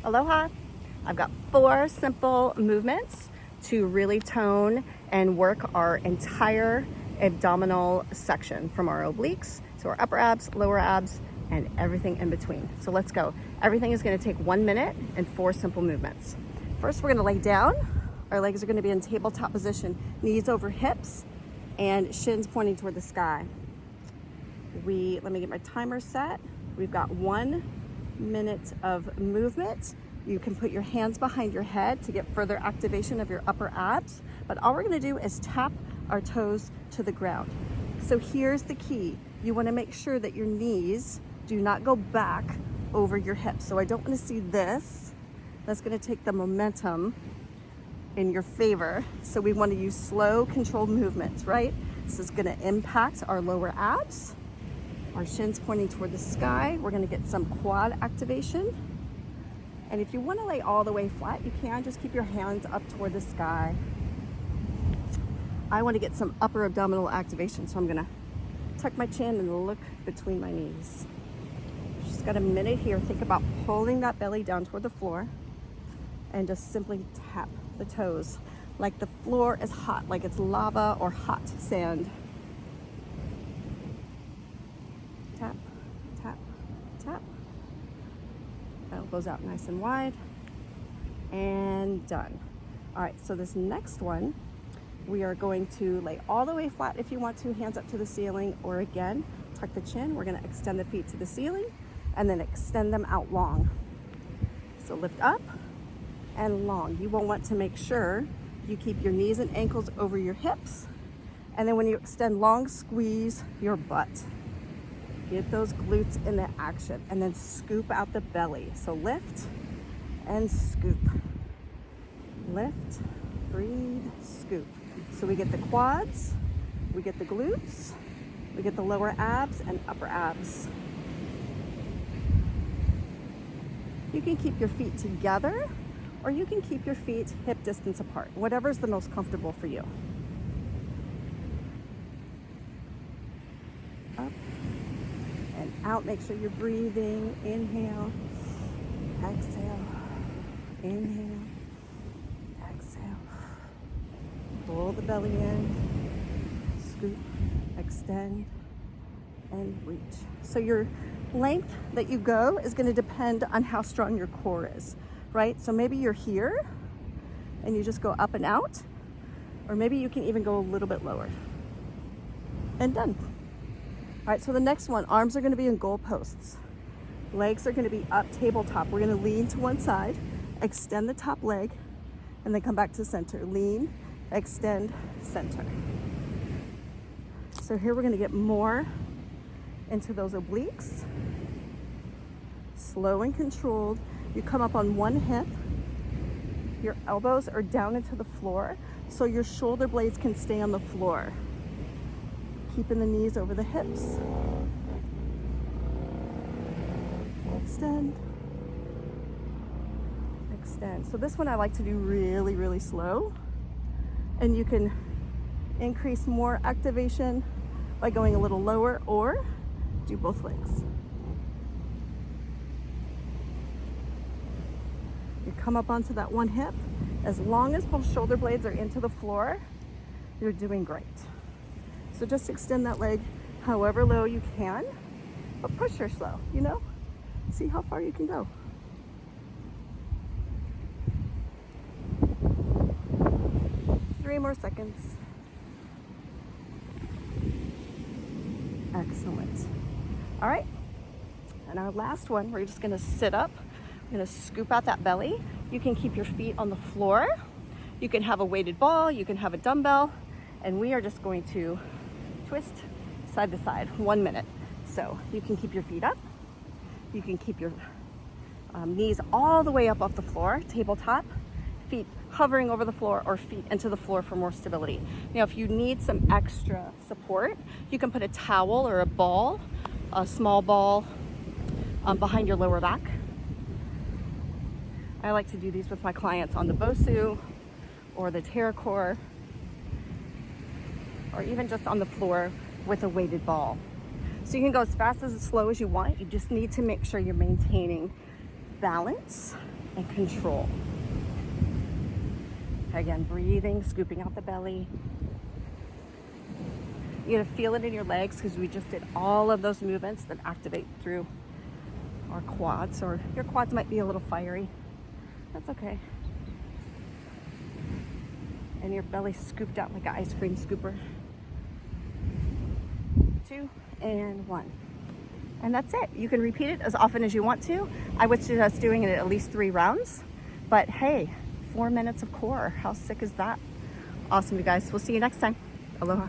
Aloha! I've got 4 simple movements to really tone and work our entire abdominal section from our obliques to our upper abs, lower abs, and everything in between. So let's go. Everything is going to take 1 minute and 4 simple movements. First, we're going to lay down. Our legs are going to be in tabletop position, knees over hips and shins pointing toward the sky. Let me get my timer set. We've got 1 minute of movement. You can put your hands behind your head to get further activation of your upper abs, but all we're going to do is tap our toes to the ground. So here's the key. You want to make sure that your knees do not go back over your hips. So I don't want to see this. That's going to take the momentum in your favor. So we want to use slow, controlled movements, right? This is going to impact our lower abs, our shins pointing toward the sky. We're going to get some quad activation. And if you want to lay all the way flat, you can just keep your hands up toward the sky. I want to get some upper abdominal activation, so I'm going to tuck my chin and look between my knees. Just got a minute here. Think about pulling that belly down toward the floor and just simply tap the toes like the floor is hot, like it's lava or hot sand. Tap, tap, tap. Elbows out nice and wide, and done. All right, so this next one, we are going to lay all the way flat if you want to, hands up to the ceiling, or again, tuck the chin. We're gonna extend the feet to the ceiling and then extend them out long. So lift up and long. You will want to make sure you keep your knees and ankles over your hips. And then when you extend long, squeeze your butt. Get those glutes in the action and then scoop out the belly. So lift and scoop. Lift, breathe, scoop. So we get the quads, we get the glutes, we get the lower abs and upper abs. You can keep your feet together or you can keep your feet hip distance apart, whatever's the most comfortable for you. Up and out. Make sure you're breathing. Inhale, exhale, inhale, exhale. Pull the belly in, scoop, extend, and reach. So your length that you go is going to depend on how strong your core is, right? So maybe you're here and you just go up and out, or maybe you can even go a little bit lower. And done. All right, so the next one, arms are going to be in goal posts. Legs are going to be up tabletop. We're going to lean to one side, extend the top leg, and then come back to center. Lean, extend, center. So here we're going to get more into those obliques. Slow and controlled. You come up on one hip. Your elbows are down into the floor, so your shoulder blades can stay on the floor. Keeping the knees over the hips. Extend. Extend. So this one I like to do really, really slow. And you can increase more activation by going a little lower or do both legs. You come up onto that one hip. As long as both shoulder blades are into the floor, you're doing great. So just extend that leg however low you can, but push yourself, you know? See how far you can go. Three more seconds. Excellent. All right, and our last one, we're just gonna sit up. We're gonna scoop out that belly. You can keep your feet on the floor. You can have a weighted ball, you can have a dumbbell, and we are just going to twist side to side, 1 minute. So you can keep your feet up. You can keep your knees all the way up off the floor, tabletop, feet hovering over the floor or feet into the floor for more stability. Now, if you need some extra support, you can put a towel or a ball, a small ball behind your lower back. I like to do these with my clients on the BOSU or the TerraCore, or even just on the floor with a weighted ball. So you can go as fast as slow as you want. You just need to make sure you're maintaining balance and control. Again, breathing, scooping out the belly. You're gonna feel it in your legs because we just did all of those movements that activate through our quads, or your quads might be a little fiery. That's okay. And your belly scooped out like an ice cream scooper. 2 and 1. And that's it. You can repeat it as often as you want to. I would suggest doing it at least 3 rounds. But hey, 4 minutes of core. How sick is that? Awesome, you guys. We'll see you next time. Aloha.